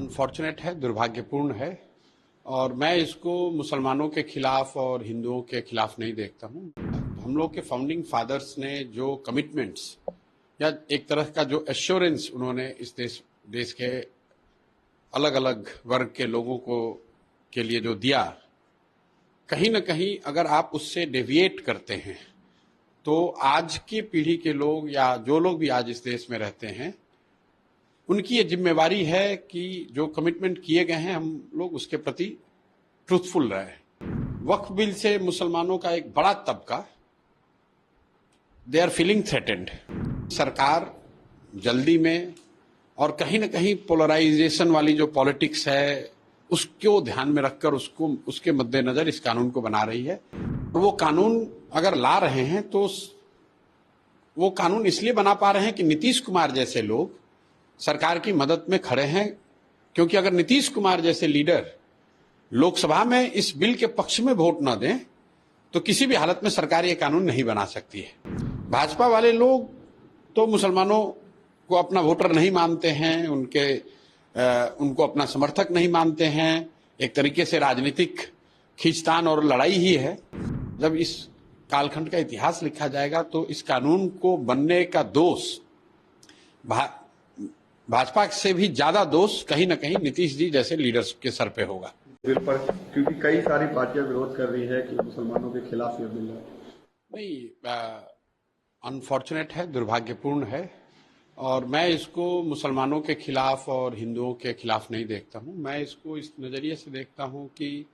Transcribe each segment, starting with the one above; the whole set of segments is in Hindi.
अनफॉर्चुनेट है, दुर्भाग्यपूर्ण है। और मैं इसको मुसलमानों के खिलाफ और हिंदुओं के खिलाफ नहीं देखता हूँ। हम लोग के फाउंडिंग फादर्स ने जो कमिटमेंट्स या एक तरह का जो एश्योरेंस उन्होंने इस देश के अलग अलग वर्ग के लोगों को के लिए जो दिया, कहीं न कहीं अगर आप उससे डेविएट करते हैं तो आज की पीढ़ी के लोग या जो लोग भी आज इस देश में रहते हैं, उनकी ये जिम्मेवारी है कि जो कमिटमेंट किए गए हैं हम लोग उसके प्रति ट्रूथफुल रहे। वक्फ बिल से मुसलमानों का एक बड़ा तबका दे आर फीलिंग थ्रेटेंड। सरकार जल्दी में और कहीं न कहीं पोलराइजेशन वाली जो पॉलिटिक्स है उसको ध्यान में रखकर उसके मद्देनजर इस कानून को बना रही है। वो कानून अगर ला रहे हैं तो वो कानून इसलिए बना पा रहे हैं कि नीतीश कुमार जैसे लोग सरकार की मदद में खड़े हैं, क्योंकि अगर नीतीश कुमार जैसे लीडर लोकसभा में इस बिल के पक्ष में वोट न दें तो किसी भी हालत में सरकार ये कानून नहीं बना सकती है। भाजपा वाले लोग तो मुसलमानों को अपना वोटर नहीं मानते हैं, उनको अपना समर्थक नहीं मानते हैं। एक तरीके से राजनीतिक खींचतान और लड़ाई ही है। जब इस कालखंड का इतिहास लिखा जाएगा तो इस कानून को बनने का दोष भाजपा से भी ज्यादा दोष कहीं न कहीं नीतीश जी जैसे लीडर्स के सर पे होगा। बिल पर क्योंकि कई सारी पार्टियां विरोध कर रही है कि मुसलमानों के खिलाफ ये बिल है। नहीं, अनफॉर्चुनेट है, दुर्भाग्यपूर्ण है। और मैं इसको मुसलमानों के खिलाफ और हिंदुओं के खिलाफ नहीं देखता हूँ। मैं इसको इस नज़रिए से देखता हूँ कि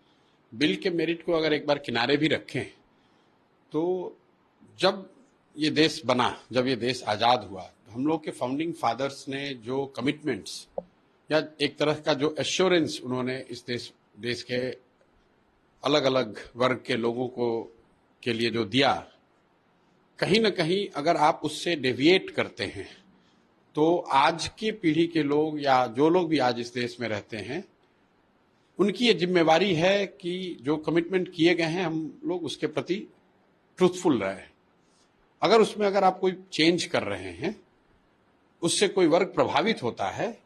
बिल के मेरिट को अगर एक बार किनारे भी रखें तो जब ये देश बना, जब ये देश आज़ाद हुआ, तो हम लोग के फाउंडिंग फादर्स ने जो कमिटमेंट्स या एक तरह का जो एश्योरेंस उन्होंने इस देश के अलग अलग वर्ग के लोगों के लिए जो दिया, कहीं न कहीं अगर आप उससे डेविएट करते हैं तो आज की पीढ़ी के लोग या जो लोग भी आज इस देश में रहते हैं, उनकी ये जिम्मेवारी है कि जो कमिटमेंट किए गए हैं हम लोग उसके प्रति ट्रूथफुल रहे। अगर आप कोई चेंज कर रहे हैं, उससे कोई वर्ग प्रभावित होता है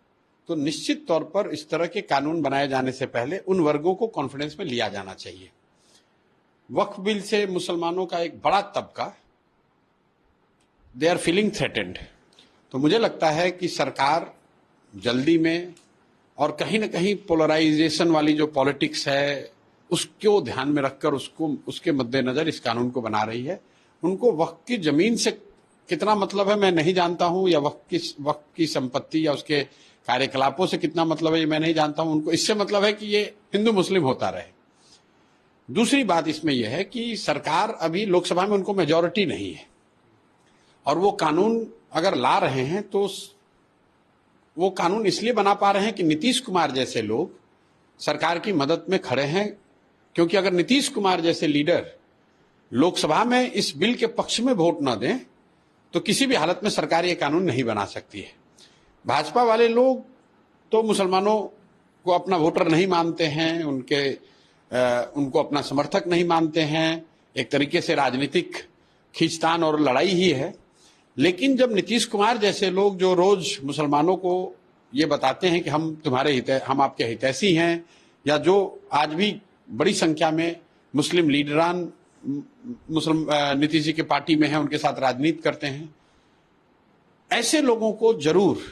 तो निश्चित तौर पर इस तरह के कानून बनाए जाने से पहले उन वर्गों को कॉन्फिडेंस में लिया जाना चाहिए। वक्फ बिल से मुसलमानों का एक बड़ा तबका दे आर फीलिंग थ्रेटेंड। तो मुझे लगता है कि सरकार जल्दी में और कहीं न कहीं पोलराइजेशन वाली जो पॉलिटिक्स है उसको ध्यान में रखकर उसके मद्देनजर इस कानून को बना रही है। उनको वक्फ की जमीन से कितना मतलब है मैं नहीं जानता हूं, या वक्फ की संपत्ति या उसके कार्यकलापों से कितना मतलब है ये मैं नहीं जानता हूं। उनको इससे मतलब है कि ये हिंदू मुस्लिम होता रहे। दूसरी बात इसमें यह है कि सरकार अभी लोकसभा में उनको मेजॉरिटी नहीं है, और वो कानून अगर ला रहे हैं तो वो कानून इसलिए बना पा रहे हैं कि नीतीश कुमार जैसे लोग सरकार की मदद में खड़े हैं, क्योंकि अगर नीतीश कुमार जैसे लीडर लोकसभा में इस बिल के पक्ष में वोट न दें तो किसी भी हालत में सरकार ये कानून नहीं बना सकती है। भाजपा वाले लोग तो मुसलमानों को अपना वोटर नहीं मानते हैं, उनको अपना समर्थक नहीं मानते हैं। एक तरीके से राजनीतिक खींचतान और लड़ाई ही है। लेकिन जब नीतीश कुमार जैसे लोग जो रोज मुसलमानों को ये बताते हैं कि हम आपके हितैषी हैं, या जो आज भी बड़ी संख्या में मुस्लिम लीडरान नीतीश जी के पार्टी में हैं, उनके साथ राजनीति करते हैं, ऐसे लोगों को जरूर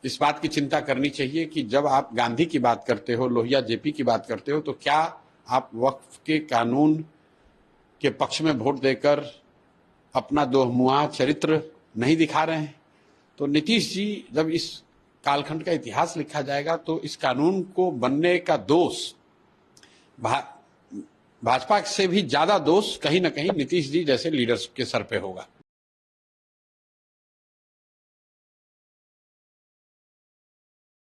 इस बात की चिंता करनी चाहिए कि जब आप गांधी की बात करते हो, लोहिया जेपी की बात करते हो, तो क्या आप वक्फ के कानून के पक्ष में वोट देकर अपना दोमुहा चरित्र नहीं दिखा रहे हैं? तो नीतीश जी जब इस कालखंड का इतिहास लिखा जाएगा तो इस कानून को बनने का दोष भाजपा से भी ज्यादा दोष कहीं न कहीं नीतीश जी जैसे लीडर्स के सर पे होगा।